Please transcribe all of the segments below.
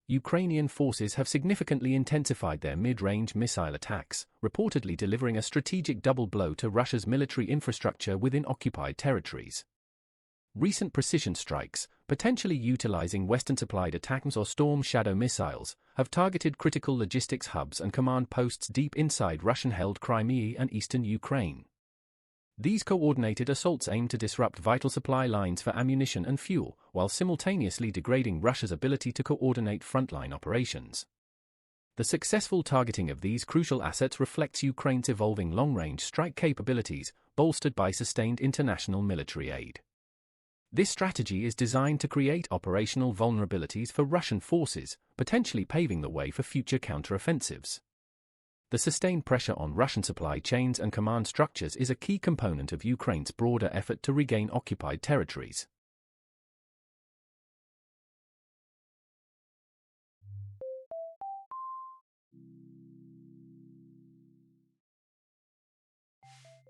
Ukrainian forces have significantly intensified their mid-range missile attacks, reportedly delivering a strategic double blow to Russia's military infrastructure within occupied territories. Recent precision strikes, potentially utilizing Western-supplied ATACMS or Storm Shadow missiles, have targeted critical logistics hubs and command posts deep inside Russian-held Crimea and eastern Ukraine. These coordinated assaults aim to disrupt vital supply lines for ammunition and fuel, while simultaneously degrading Russia's ability to coordinate frontline operations. The successful targeting of these crucial assets reflects Ukraine's evolving long-range strike capabilities, bolstered by sustained international military aid. This strategy is designed to create operational vulnerabilities for Russian forces, potentially paving the way for future counteroffensives. The sustained pressure on Russian supply chains and command structures is a key component of Ukraine's broader effort to regain occupied territories.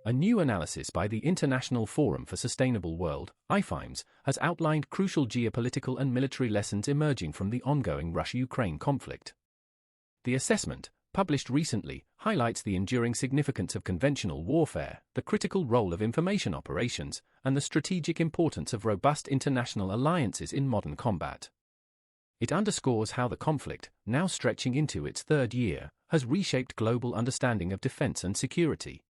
A new analysis by the International Forum for Sustainable World, IFIMS, has outlined crucial geopolitical and military lessons emerging from the ongoing Russia-Ukraine conflict. The assessment, published recently, highlights the enduring significance of conventional warfare, the critical role of information operations, and the strategic importance of robust international alliances in modern combat. It underscores how the conflict, now stretching into its third year, has reshaped global understanding of defense and security.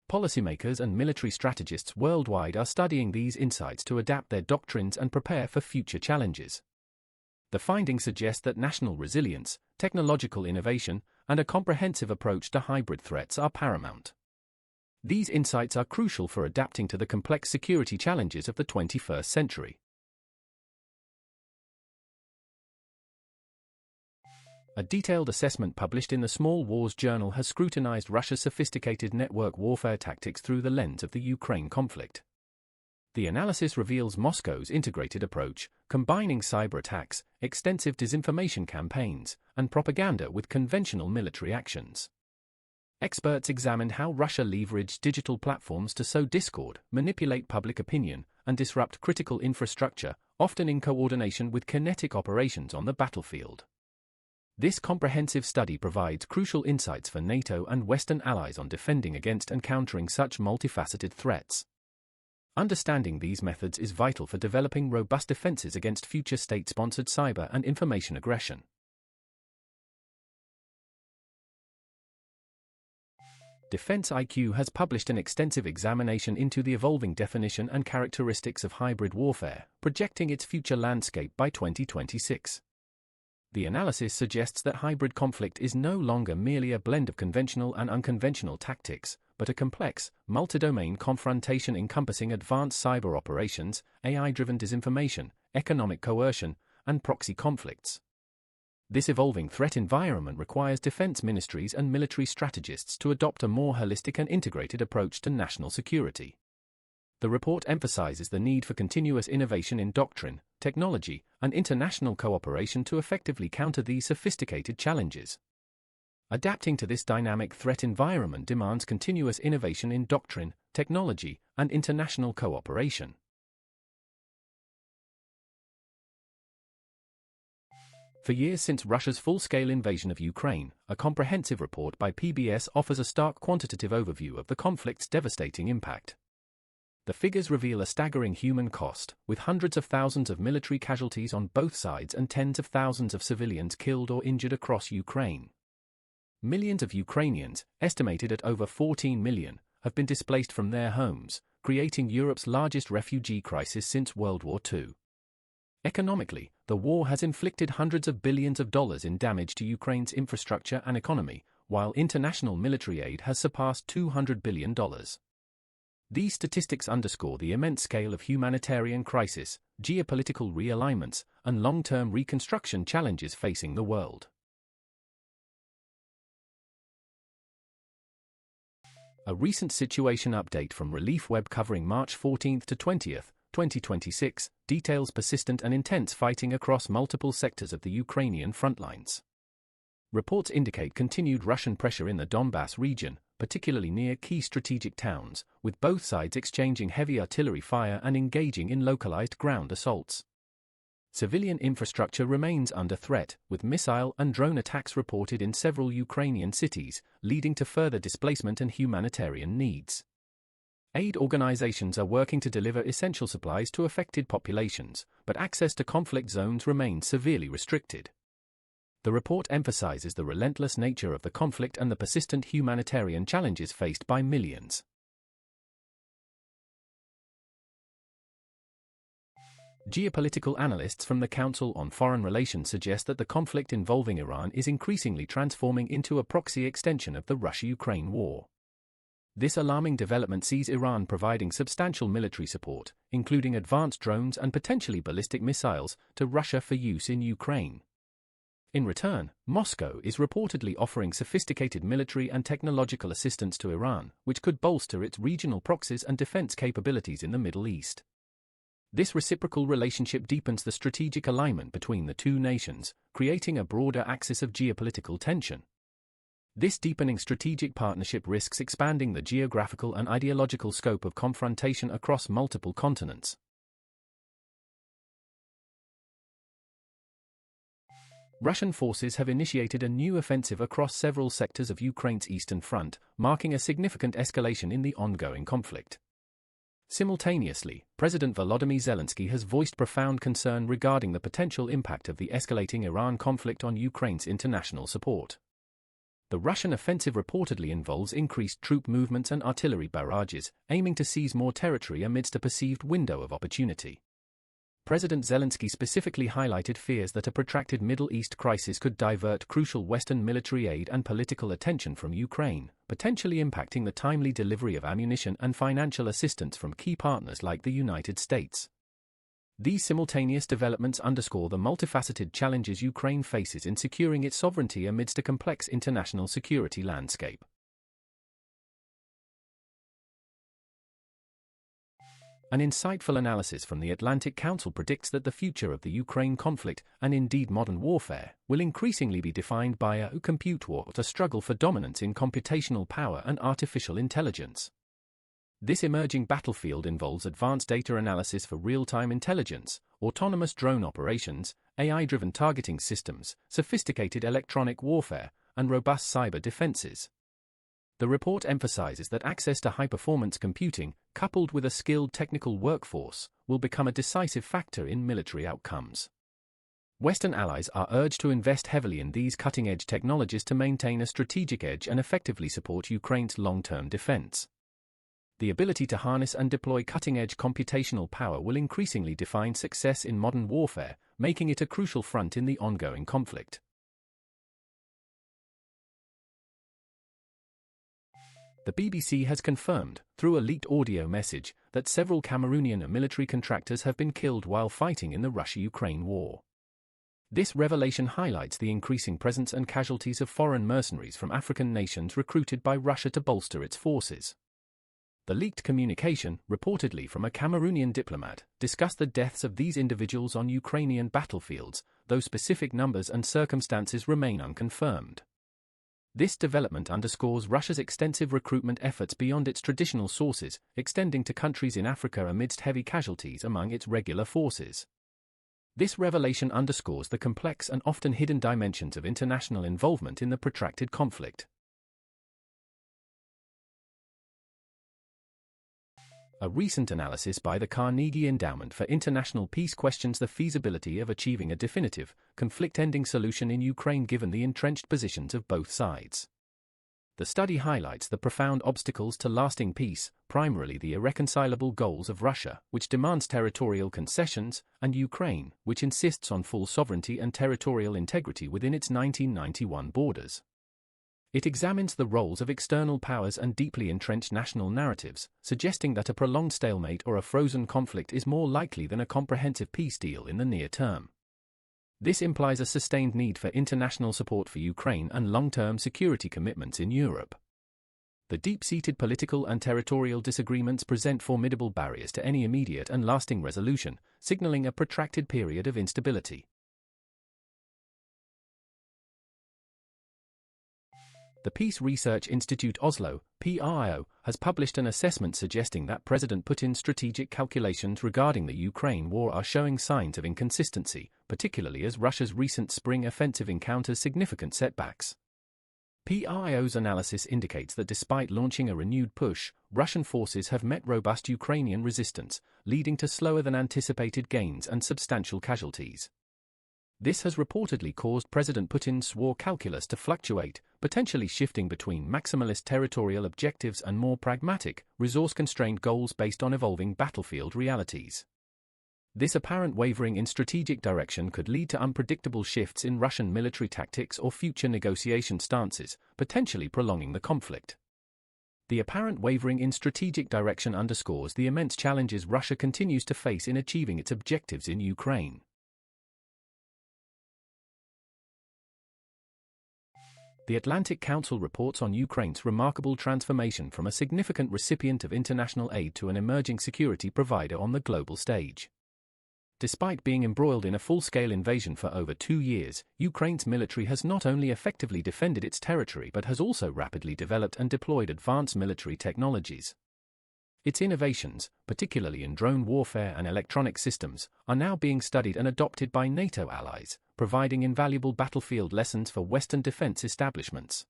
Policymakers and military strategists worldwide are studying these insights to adapt their doctrines and prepare for future challenges. The findings suggest that national resilience, technological innovation, and a comprehensive approach to hybrid threats are paramount. These insights are crucial for adapting to the complex security challenges of the 21st century. A detailed assessment published in the Small Wars Journal has scrutinized Russia's sophisticated network warfare tactics through the lens of the Ukraine conflict. The analysis reveals Moscow's integrated approach, combining cyber attacks, extensive disinformation campaigns, and propaganda with conventional military actions. Experts examined how Russia leveraged digital platforms to sow discord, manipulate public opinion, and disrupt critical infrastructure, often in coordination with kinetic operations on the battlefield. This comprehensive study provides crucial insights for NATO and Western allies on defending against and countering such multifaceted threats. Understanding these methods is vital for developing robust defenses against future state-sponsored cyber and information aggression. Defense IQ has published an extensive examination into the evolving definition and characteristics of hybrid warfare, projecting its future landscape by 2026. The analysis suggests that hybrid conflict is no longer merely a blend of conventional and unconventional tactics, but a complex, multi-domain confrontation encompassing advanced cyber operations, AI-driven disinformation, economic coercion, and proxy conflicts. This evolving threat environment requires defense ministries and military strategists to adopt a more holistic and integrated approach to national security. The report emphasizes the need for continuous innovation in doctrine, technology, and international cooperation to effectively counter these sophisticated challenges. Adapting to this dynamic threat environment demands continuous innovation in doctrine, technology, and international cooperation. For years since Russia's full-scale invasion of Ukraine, a comprehensive report by PBS offers a stark quantitative overview of the conflict's devastating impact. The figures reveal a staggering human cost, with hundreds of thousands of military casualties on both sides and tens of thousands of civilians killed or injured across Ukraine. Millions of Ukrainians, estimated at over 14 million, have been displaced from their homes, creating Europe's largest refugee crisis since World War II. Economically, the war has inflicted hundreds of billions of dollars in damage to Ukraine's infrastructure and economy, while international military aid has surpassed $200 billion. These statistics underscore the immense scale of humanitarian crisis, geopolitical realignments, and long-term reconstruction challenges facing the world. A recent situation update from Relief Web covering March 14 to 20, 2026, details persistent and intense fighting across multiple sectors of the Ukrainian frontlines. Reports indicate continued Russian pressure in the Donbass region, particularly near key strategic towns, with both sides exchanging heavy artillery fire and engaging in localized ground assaults. Civilian infrastructure remains under threat, with missile and drone attacks reported in several Ukrainian cities, leading to further displacement and humanitarian needs. Aid organizations are working to deliver essential supplies to affected populations, but access to conflict zones remains severely restricted. The report emphasizes the relentless nature of the conflict and the persistent humanitarian challenges faced by millions. Geopolitical analysts from the Council on Foreign Relations suggest that the conflict involving Iran is increasingly transforming into a proxy extension of the Russia-Ukraine war. This alarming development sees Iran providing substantial military support, including advanced drones and potentially ballistic missiles, to Russia for use in Ukraine. In return, Moscow is reportedly offering sophisticated military and technological assistance to Iran, which could bolster its regional proxies and defense capabilities in the Middle East. This reciprocal relationship deepens the strategic alignment between the two nations, creating a broader axis of geopolitical tension. This deepening strategic partnership risks expanding the geographical and ideological scope of confrontation across multiple continents. Russian forces have initiated a new offensive across several sectors of Ukraine's eastern front, marking a significant escalation in the ongoing conflict. Simultaneously, President Volodymyr Zelensky has voiced profound concern regarding the potential impact of the escalating Iran conflict on Ukraine's international support. The Russian offensive reportedly involves increased troop movements and artillery barrages, aiming to seize more territory amidst a perceived window of opportunity. President Zelensky specifically highlighted fears that a protracted Middle East crisis could divert crucial Western military aid and political attention from Ukraine, potentially impacting the timely delivery of ammunition and financial assistance from key partners like the United States. These simultaneous developments underscore the multifaceted challenges Ukraine faces in securing its sovereignty amidst a complex international security landscape. An insightful analysis from the Atlantic Council predicts that the future of the Ukraine conflict, and indeed modern warfare, will increasingly be defined by a compute war, a struggle for dominance in computational power and artificial intelligence. This emerging battlefield involves advanced data analysis for real-time intelligence, autonomous drone operations, AI-driven targeting systems, sophisticated electronic warfare, and robust cyber defenses. The report emphasizes that access to high-performance computing, coupled with a skilled technical workforce, will become a decisive factor in military outcomes. Western allies are urged to invest heavily in these cutting-edge technologies to maintain a strategic edge and effectively support Ukraine's long-term defense. The ability to harness and deploy cutting-edge computational power will increasingly define success in modern warfare, making it a crucial front in the ongoing conflict. The BBC has confirmed, through a leaked audio message, that several Cameroonian military contractors have been killed while fighting in the Russia-Ukraine war. This revelation highlights the increasing presence and casualties of foreign mercenaries from African nations recruited by Russia to bolster its forces. The leaked communication, reportedly from a Cameroonian diplomat, discussed the deaths of these individuals on Ukrainian battlefields, though specific numbers and circumstances remain unconfirmed. This development underscores Russia's extensive recruitment efforts beyond its traditional sources, extending to countries in Africa amidst heavy casualties among its regular forces. This revelation underscores the complex and often hidden dimensions of international involvement in the protracted conflict. A recent analysis by the Carnegie Endowment for International Peace questions the feasibility of achieving a definitive, conflict-ending solution in Ukraine given the entrenched positions of both sides. The study highlights the profound obstacles to lasting peace, primarily the irreconcilable goals of Russia, which demands territorial concessions, and Ukraine, which insists on full sovereignty and territorial integrity within its 1991 borders. It examines the roles of external powers and deeply entrenched national narratives, suggesting that a prolonged stalemate or a frozen conflict is more likely than a comprehensive peace deal in the near term. This implies a sustained need for international support for Ukraine and long-term security commitments in Europe. The deep-seated political and territorial disagreements present formidable barriers to any immediate and lasting resolution, signaling a protracted period of instability. The Peace Research Institute Oslo, PRIO, has published an assessment suggesting that President Putin's strategic calculations regarding the Ukraine war are showing signs of inconsistency, particularly as Russia's recent spring offensive encounters significant setbacks. PRIO's analysis indicates that despite launching a renewed push, Russian forces have met robust Ukrainian resistance, leading to slower than anticipated gains and substantial casualties. This has reportedly caused President Putin's war calculus to fluctuate, potentially shifting between maximalist territorial objectives and more pragmatic, resource-constrained goals based on evolving battlefield realities. This apparent wavering in strategic direction could lead to unpredictable shifts in Russian military tactics or future negotiation stances, potentially prolonging the conflict. The apparent wavering in strategic direction underscores the immense challenges Russia continues to face in achieving its objectives in Ukraine. The Atlantic Council reports on Ukraine's remarkable transformation from a significant recipient of international aid to an emerging security provider on the global stage. Despite being embroiled in a full-scale invasion for over 2 years, Ukraine's military has not only effectively defended its territory but has also rapidly developed and deployed advanced military technologies. Its innovations, particularly in drone warfare and electronic systems, are now being studied and adopted by NATO allies, providing invaluable battlefield lessons for Western defense establishments.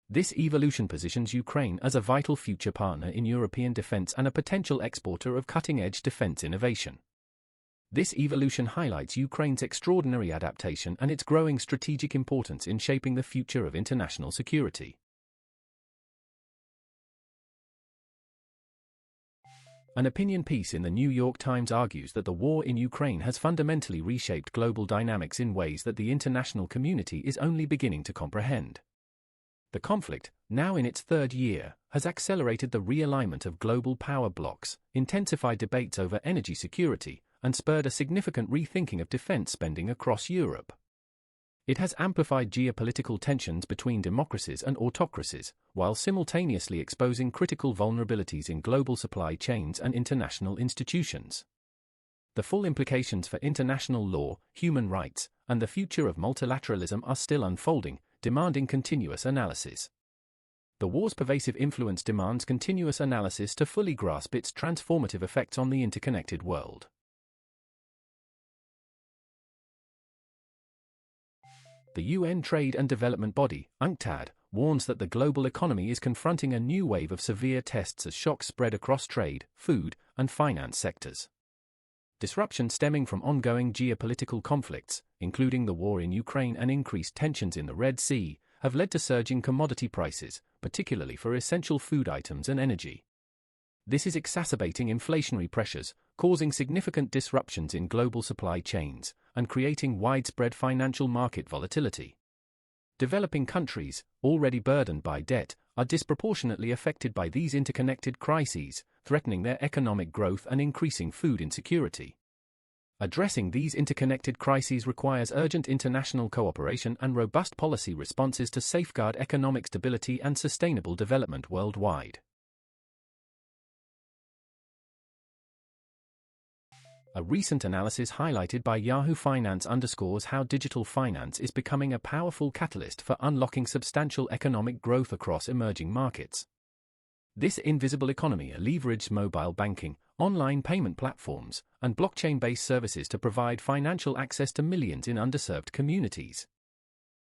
This evolution positions Ukraine as a vital future partner in European defense and a potential exporter of cutting-edge defense innovation. This evolution highlights Ukraine's extraordinary adaptation and its growing strategic importance in shaping the future of international security. An opinion piece in the New York Times argues that the war in Ukraine has fundamentally reshaped global dynamics in ways that the international community is only beginning to comprehend. The conflict, now in its 3rd year, has accelerated the realignment of global power blocs, intensified debates over energy security, and spurred a significant rethinking of defense spending across Europe. It has amplified geopolitical tensions between democracies and autocracies, while simultaneously exposing critical vulnerabilities in global supply chains and international institutions. The full implications for international law, human rights, and the future of multilateralism are still unfolding, demanding continuous analysis. The war's pervasive influence demands continuous analysis to fully grasp its transformative effects on the interconnected world. The UN Trade and Development Body, UNCTAD, warns that the global economy is confronting a new wave of severe tests as shocks spread across trade, food, and finance sectors. Disruption stemming from ongoing geopolitical conflicts, including the war in Ukraine and increased tensions in the Red Sea, have led to surging commodity prices, particularly for essential food items and energy. This is exacerbating inflationary pressures, causing significant disruptions in global supply chains, and creating widespread financial market volatility. Developing countries, already burdened by debt, are disproportionately affected by these interconnected crises, threatening their economic growth and increasing food insecurity. Addressing these interconnected crises requires urgent international cooperation and robust policy responses to safeguard economic stability and sustainable development worldwide. A recent analysis highlighted by Yahoo Finance underscores how digital finance is becoming a powerful catalyst for unlocking substantial economic growth across emerging markets. This invisible economy leverages mobile banking, online payment platforms, and blockchain-based services to provide financial access to millions in underserved communities.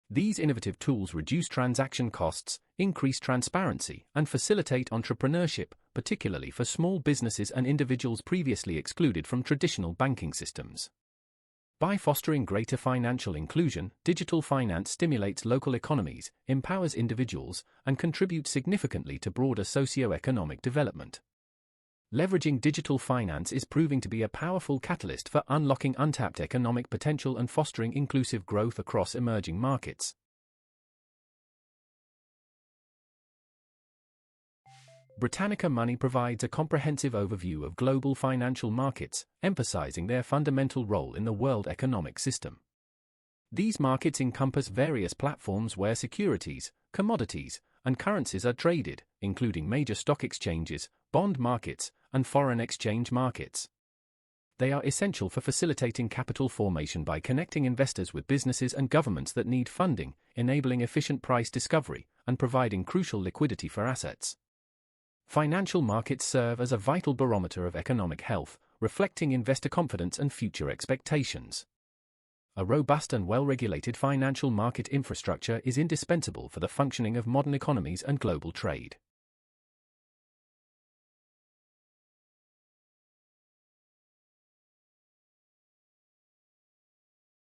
These innovative tools reduce transaction costs, increase transparency, and facilitate entrepreneurship, particularly for small businesses and individuals previously excluded from traditional banking systems. By fostering greater financial inclusion, digital finance stimulates local economies, empowers individuals, and contributes significantly to broader socio-economic development. Leveraging digital finance is proving to be a powerful catalyst for unlocking untapped economic potential and fostering inclusive growth across emerging markets. Britannica Money provides a comprehensive overview of global financial markets, emphasizing their fundamental role in the world economic system. These markets encompass various platforms where securities, commodities, and currencies are traded, including major stock exchanges, bond markets, and foreign exchange markets. They are essential for facilitating capital formation by connecting investors with businesses and governments that need funding, enabling efficient price discovery, and providing crucial liquidity for assets. Financial markets serve as a vital barometer of economic health, reflecting investor confidence and future expectations. A robust and well-regulated financial market infrastructure is indispensable for the functioning of modern economies and global trade.